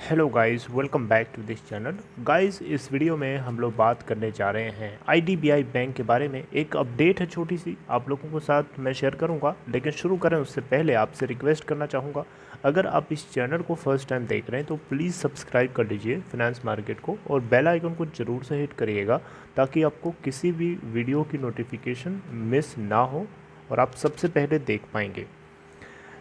Hello guys, welcome back to this channel. Guys, इस video में हम लोग बात करने जा रहे हैं आईडीबीआई बैंक के बारे में। एक अपडेट है छोटी सी, आप लोगों के साथ मैं शेयर करूंगा। लेकिन शुरू करें उससे पहले आपसे रिक्वेस्ट करना चाहूँगा, अगर आप इस चैनल को फर्स्ट टाइम देख रहे हैं तो प्लीज़ सब्सक्राइब कर लीजिए फाइनेंस मार्केट को, और बेल आइकन को ज़रूर से हिट करिएगा ताकि आपको किसी भी वीडियो की नोटिफिकेशन मिस ना हो और आप सबसे पहले देख पाएंगे।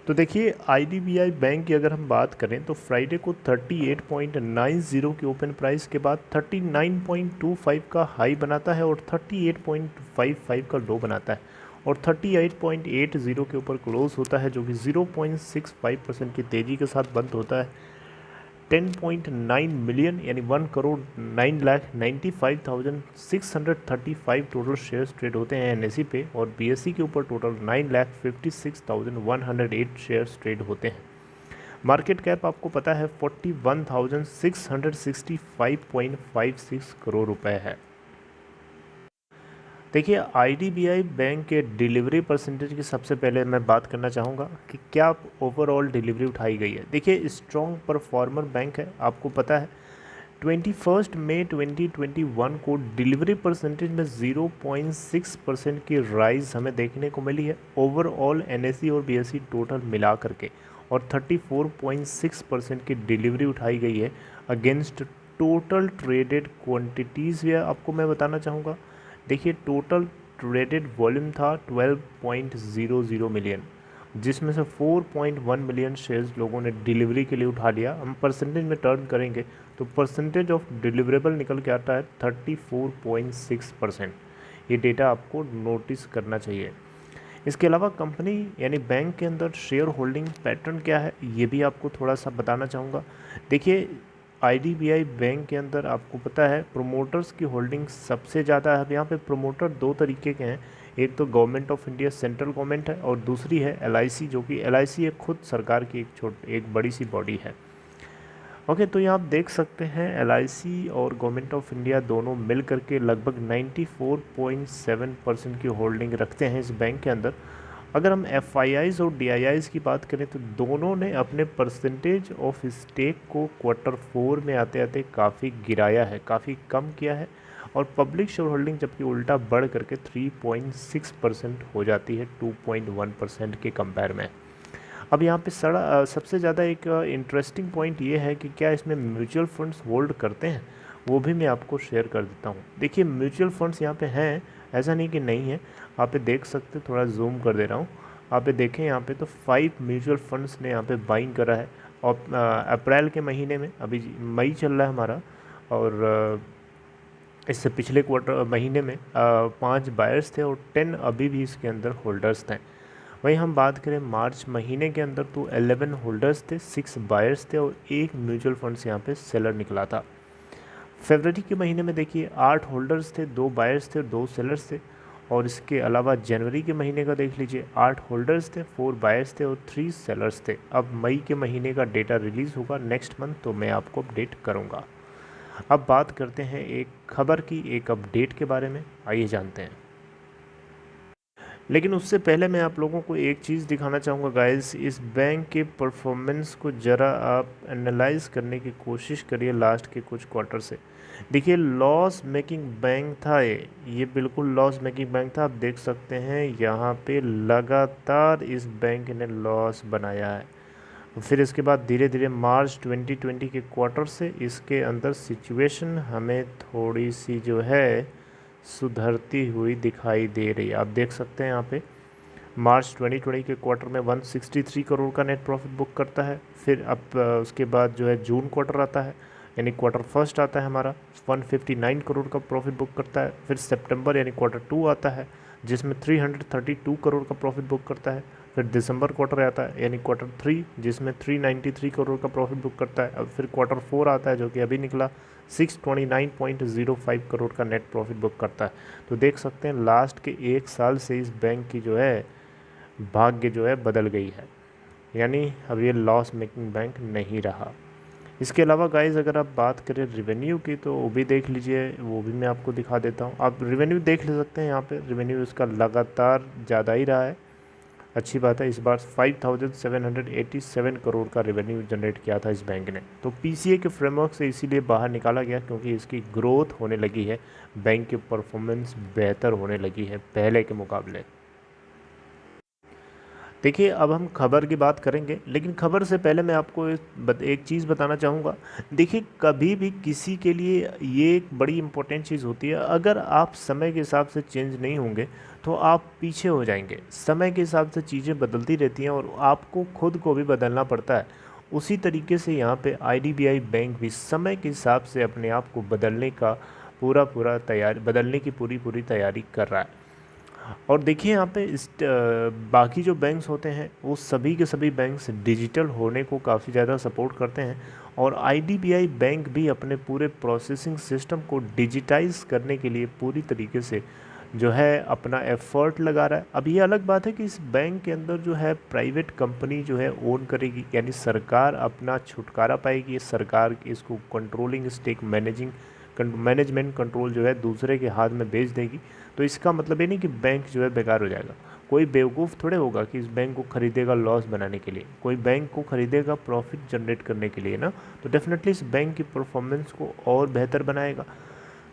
तो देखिए, आईडीबीआई बैंक की अगर हम बात करें तो फ्राइडे को 38.90 की ओपन प्राइस के बाद 39.25 का हाई बनाता है और 38.55 का लो बनाता है और 38.80 के ऊपर क्लोज होता है, जो कि 0.65% की तेज़ी के साथ बंद होता है। 10.9 मिलियन यानी 1,09,95,635 टोटल शेयर्स ट्रेड होते हैं एनएसई पे, और बीएसई के ऊपर टोटल 9,56,108 शेयर्स ट्रेड होते हैं। मार्केट कैप आपको पता है 41,665.56 करोड़ रुपए है। देखिए, आईडीबीआई बैंक के डिलीवरी परसेंटेज की सबसे पहले मैं बात करना चाहूँगा कि क्या ओवरऑल डिलीवरी उठाई गई है। देखिए, स्ट्रॉन्ग परफॉर्मर बैंक है, आपको पता है 21 मई 2021 को डिलीवरी परसेंटेज में 0.6% की राइज हमें देखने को मिली है ओवरऑल एनएसई और बीएसई टोटल मिला करके, और 34.6% की डिलीवरी उठाई गई है अगेंस्ट टोटल ट्रेडेड क्वांटिटीज़। या आपको मैं बताना चाहूँगा, देखिए टोटल ट्रेडेड वॉल्यूम था 12.00 मिलियन, जिसमें से 4.1 मिलियन शेयर्स लोगों ने डिलीवरी के लिए उठा लिया। हम परसेंटेज में टर्न करेंगे तो परसेंटेज ऑफ डिलीवरेबल निकल के आता है 34.6%। ये डेटा आपको नोटिस करना चाहिए। इसके अलावा कंपनी यानी बैंक के अंदर शेयर होल्डिंग पैटर्न क्या है, ये भी आपको थोड़ा सा बताना चाहूँगा। देखिए, आईडीबीआई बैंक के अंदर आपको पता है प्रोमोटर्स की होल्डिंग सबसे ज़्यादा है। अब यहाँ पे प्रोमोटर दो तरीके के हैं, एक तो government of India central government है और दूसरी है एलआईसी, जो कि एलआईसी एक खुद सरकार की एक बड़ी सी बॉडी है। ओके, तो यहाँ आप देख सकते हैं एलआईसी और गवर्नमेंट ऑफ इंडिया दोनों मिल करके लगभग 94.7% की होल्डिंग रखते हैं इस बैंक के अंदर। अगर हम एफआईआईज़ और डीआईआईज़ की बात करें तो दोनों ने अपने परसेंटेज ऑफ स्टेक को Q4 में आते आते काफ़ी गिराया है, काफ़ी कम किया है, और पब्लिक शेयर होल्डिंग जबकि उल्टा बढ़ करके 3.6% हो जाती है 2.1% के कंपेयर में। अब यहाँ पे सबसे ज़्यादा एक इंटरेस्टिंग पॉइंट ये है कि क्या इसमें म्यूचुअल फंड्स होल्ड करते हैं, वो भी मैं आपको शेयर कर देता हूँ। देखिए, म्यूचुअल फंड्स यहाँ पे हैं, ऐसा नहीं कि नहीं है। आप पे देख सकते, थोड़ा जूम कर दे रहा हूँ, आप पे देखें यहाँ पे तो 5 म्यूचुअल फंड्स ने यहाँ पे बाइंग करा है। और अप्रैल के महीने में, अभी मई चल रहा है हमारा, और इससे पिछले क्वार्टर महीने में 5 बायर्स थे और 10 अभी भी इसके अंदर होल्डर्स थे। वहीं हम बात करें मार्च महीने के अंदर तो 11 होल्डर्स थे, 6 बायर्स थे और एक म्यूचुअल फंड्स यहाँ पे सेलर निकला था। फरवरी के महीने में देखिए 8 होल्डर्स थे, 2 बायर्स थे और 2 सेलर्स थे। और इसके अलावा जनवरी के महीने का देख लीजिए, 8 होल्डर्स थे, 4 बायर्स थे और 3 सेलर्स थे। अब मई के महीने का डेटा रिलीज़ होगा नेक्स्ट मंथ, तो मैं आपको अपडेट करूँगा। अब बात करते हैं एक खबर की, एक अपडेट के बारे में, आइए जानते हैं। लेकिन उससे पहले मैं आप लोगों को एक चीज़ दिखाना चाहूँगा गाइस, इस बैंक के परफॉर्मेंस को ज़रा आप एनालाइज करने की कोशिश करिए लास्ट के कुछ क्वार्टर से। देखिए, लॉस मेकिंग बैंक था ये बिल्कुल लॉस मेकिंग बैंक था। आप देख सकते हैं यहाँ पे लगातार इस बैंक ने लॉस बनाया है। फिर इसके बाद धीरे धीरे मार्च 2020 के क्वार्टर से इसके अंदर सिचुएशन हमें थोड़ी सी जो है सुधरती हुई दिखाई दे रही है। आप देख सकते हैं यहाँ पे मार्च 2020 के क्वार्टर में 163 करोड़ का नेट प्रॉफिट बुक करता है। फिर अब उसके बाद जो है जून क्वार्टर आता है, यानी क्वार्टर फर्स्ट आता है हमारा, 159 करोड़ का प्रॉफिट बुक करता है। फिर सितंबर यानी Q2 आता है जिसमें 332 करोड़ का प्रॉफिट बुक करता है। फिर दिसंबर क्वार्टर आता है यानी Q3 जिसमें 393 करोड़ का प्रॉफिट बुक करता है। अब फिर Q4 आता है जो कि अभी निकला, 629.05 करोड़ का नेट प्रॉफिट बुक करता है। तो देख सकते हैं लास्ट के एक साल से इस बैंक की जो है भाग्य जो है बदल गई है, यानी अब ये लॉस मेकिंग बैंक नहीं रहा। इसके अलावा गाइस अगर आप बात करें रेवेन्यू की तो वो भी देख लीजिए, वो भी मैं आपको दिखा देता हूँ। आप रेवेन्यू देख ले सकते हैं, यहाँ पे रेवेन्यू इसका लगातार ज़्यादा ही रहा है। अच्छी बात है। इस बार 5787 करोड़ का रेवेन्यू जनरेट किया था इस बैंक ने। तो पीसीए के फ्रेमवर्क से इसीलिए बाहर निकाला गया क्योंकि इसकी ग्रोथ होने लगी है, बैंक की परफॉर्मेंस बेहतर होने लगी है पहले के मुकाबले। देखिए, अब हम खबर की बात करेंगे, लेकिन खबर से पहले मैं आपको एक चीज़ बताना चाहूँगा। देखिए, कभी भी किसी के लिए ये एक बड़ी इंपॉर्टेंट चीज़ होती है, अगर आप समय के हिसाब से चेंज नहीं होंगे तो आप पीछे हो जाएंगे। समय के हिसाब से चीज़ें बदलती रहती हैं और आपको खुद को भी बदलना पड़ता है। उसी तरीके से यहाँ पे आईडीबीआई बैंक भी समय के हिसाब से अपने आप को बदलने की पूरी पूरी तैयारी कर रहा है। और देखिए यहाँ पे बाकी जो बैंक्स होते हैं वो सभी के सभी बैंक्स डिजिटल होने को काफ़ी ज़्यादा सपोर्ट करते हैं, और आईडीबीआई बैंक भी अपने पूरे प्रोसेसिंग सिस्टम को डिजिटाइज करने के लिए पूरी तरीके से जो है अपना एफर्ट लगा रहा है। अब ये अलग बात है कि इस बैंक के अंदर जो है प्राइवेट कंपनी जो है ओन करेगी, यानी सरकार अपना छुटकारा पाएगी, सरकार इसको कंट्रोलिंग स्टेक मैनेजमेंट कंट्रोल जो है दूसरे के हाथ में बेच देगी। तो इसका मतलब ये नहीं कि बैंक जो है बेकार हो जाएगा। कोई बेवकूफ़ थोड़े होगा कि इस बैंक को खरीदेगा लॉस बनाने के लिए, कोई बैंक को खरीदेगा प्रॉफिट जनरेट करने के लिए ना। तो डेफिनेटली इस बैंक की परफॉर्मेंस को और बेहतर बनाएगा।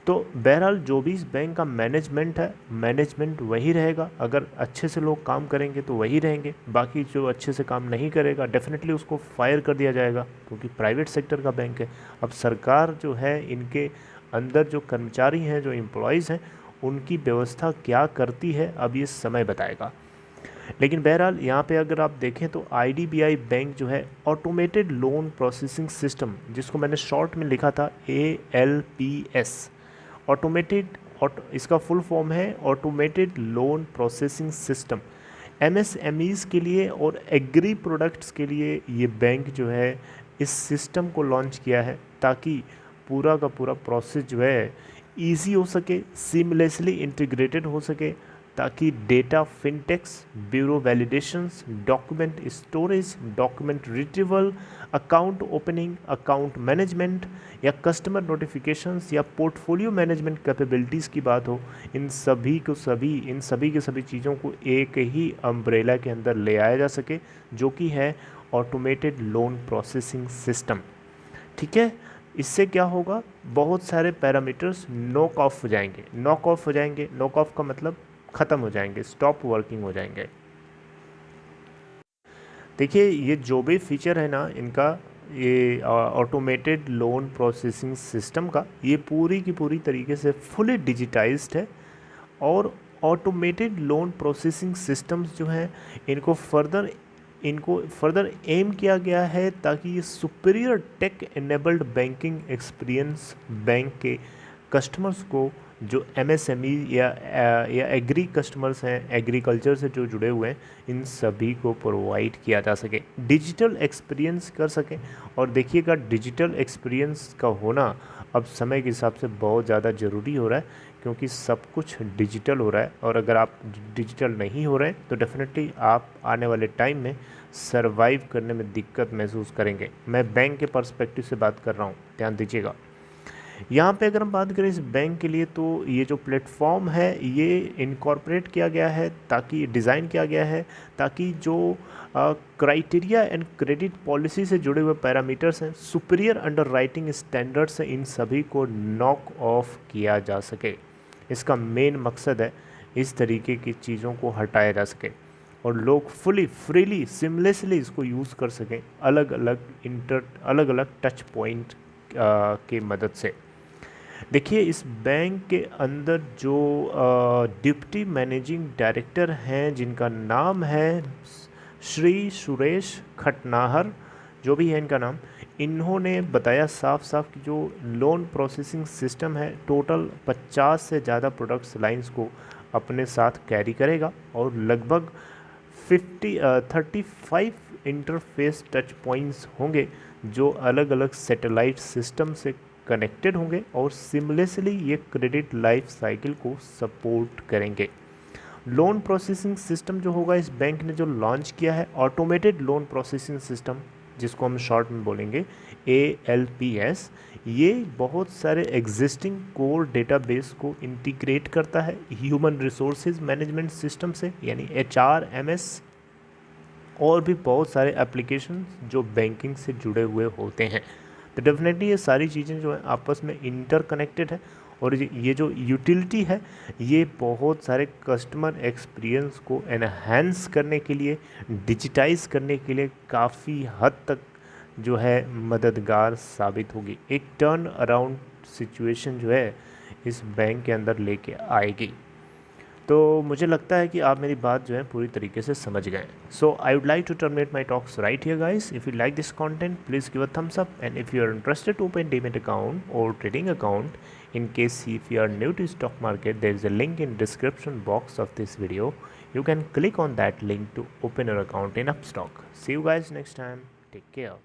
तो बहरहाल जो भी इस बैंक का मैनेजमेंट है, मैनेजमेंट वही रहेगा। अगर अच्छे से लोग काम करेंगे तो वही रहेंगे, बाकी जो अच्छे से काम नहीं करेगा डेफिनेटली उसको फायर कर दिया जाएगा, क्योंकि प्राइवेट सेक्टर का बैंक है। अब सरकार जो है इनके अंदर जो कर्मचारी हैं, जो एम्प्लॉयज़ हैं, उनकी व्यवस्था क्या करती है अब ये समय बताएगा। लेकिन बहरहाल यहाँ पे अगर आप देखें तो आईडीबीआई बैंक जो है ऑटोमेटेड लोन प्रोसेसिंग सिस्टम, जिसको मैंने शॉर्ट में लिखा था ALPS, इसका फुल फॉर्म है automated loan processing system. MSMEs के लिए और एग्री प्रोडक्ट्स के लिए ये बैंक जो है इस सिस्टम को लॉन्च किया है, ताकि पूरा का पूरा प्रोसेस जो है ईजी हो सके, सीमलेसली इंटीग्रेटेड हो सके, ताकि data फिनटेक्स, bureau validations, document storage, document retrieval, account opening, account management या कस्टमर नोटिफिकेशंस या पोर्टफोलियो मैनेजमेंट कैपेबिलिटीज़ की बात हो, इन सभी के सभी चीज़ों को एक ही अम्ब्रेला के अंदर ले आया जा सके, जो कि है ऑटोमेटेड लोन प्रोसेसिंग सिस्टम। ठीक है, इससे क्या होगा, बहुत सारे पैरामीटर्स नॉक ऑफ हो जाएंगे। नॉक ऑफ का मतलब ख़त्म हो जाएंगे, स्टॉप वर्किंग हो जाएंगे। देखिए, ये जो भी फीचर है ना इनका, ये ऑटोमेटेड लोन प्रोसेसिंग सिस्टम का, ये पूरी की पूरी तरीके से फुली डिजिटाइज्ड है। और ऑटोमेटेड लोन प्रोसेसिंग सिस्टम्स जो हैं इनको फर्दर एम किया गया है, ताकि ये superior tech enabled banking experience bank के कस्टमर्स को, जो MSME या एग्री कस्टमर्स हैं, एग्रीकल्चर से जो जुड़े हुए हैं, इन सभी को प्रोवाइड किया जा सके, डिजिटल एक्सपीरियंस कर सकें। और देखिएगा, डिजिटल एक्सपीरियंस का होना अब समय के हिसाब से बहुत ज़्यादा ज़रूरी हो रहा है, क्योंकि सब कुछ डिजिटल हो रहा है। और अगर आप डिजिटल नहीं हो रहे हैं तो डेफिनेटली आप आने वाले टाइम में सरवाइव करने में दिक्कत महसूस करेंगे। मैं बैंक के पर्सपेक्टिव से बात कर रहा हूँ, ध्यान दीजिएगा। यहाँ पे अगर हम बात करें इस बैंक के लिए, तो ये जो प्लेटफॉर्म है ये इनकॉर्पोरेट किया गया है, ताकि डिज़ाइन किया गया है ताकि जो क्राइटेरिया एंड क्रेडिट पॉलिसी से जुड़े हुए पैरामीटर्स हैं, सुपीरियर अंडर राइटिंग स्टैंडर्ड्स हैं, इन सभी को नॉक ऑफ किया जा सके। इसका मेन मकसद है इस तरीके की चीज़ों को हटाया जा सके और लोग फ्रीली सिमलेसली इसको यूज़ कर सकें, अलग अलग टच पॉइंट की मदद से। देखिए, इस बैंक के अंदर जो डिप्टी मैनेजिंग डायरेक्टर हैं, जिनका नाम है श्री सुरेश खटनाहर, जो भी है इनका नाम, इन्होंने बताया साफ साफ कि जो लोन प्रोसेसिंग सिस्टम है टोटल 50 से ज़्यादा प्रोडक्ट्स लाइंस को अपने साथ कैरी करेगा और लगभग 35 इंटरफेस टच पॉइंट्स होंगे, जो अलग अलग सैटेलाइट सिस्टम से कनेक्टेड होंगे और सिमलेसली ये क्रेडिट लाइफ साइकिल को सपोर्ट करेंगे। लोन प्रोसेसिंग सिस्टम जो होगा, इस बैंक ने जो लॉन्च किया है ऑटोमेटेड लोन प्रोसेसिंग सिस्टम, जिसको हम शॉर्ट में बोलेंगे ALPS, ये बहुत सारे एग्जिस्टिंग कोर डेटाबेस को इंटीग्रेट करता है ह्यूमन रिसोर्सेज मैनेजमेंट सिस्टम से, यानी HRMS और भी बहुत सारे एप्लीकेशन जो बैंकिंग से जुड़े हुए होते हैं। तो डेफिनेटली ये सारी चीज़ें जो है आपस में इंटरकनेक्टेड है, और ये जो यूटिलिटी है ये बहुत सारे कस्टमर एक्सपीरियंस को एनहांस करने के लिए, डिजिटाइज करने के लिए काफ़ी हद तक जो है मददगार साबित होगी। एक टर्न अराउंड सिचुएशन जो है इस बैंक के अंदर लेके आएगी। तो मुझे लगता है कि आप मेरी बात जो है पूरी तरीके से समझ गए। So I would like to terminate my talks right here guys. If you like this content please give a thumbs up, and if you are interested to open demat account और trading account, in case if you are new to stock market, there is a link in description box of this video. You can click on that link to open your account in Upstock. See you guys next time. Take care.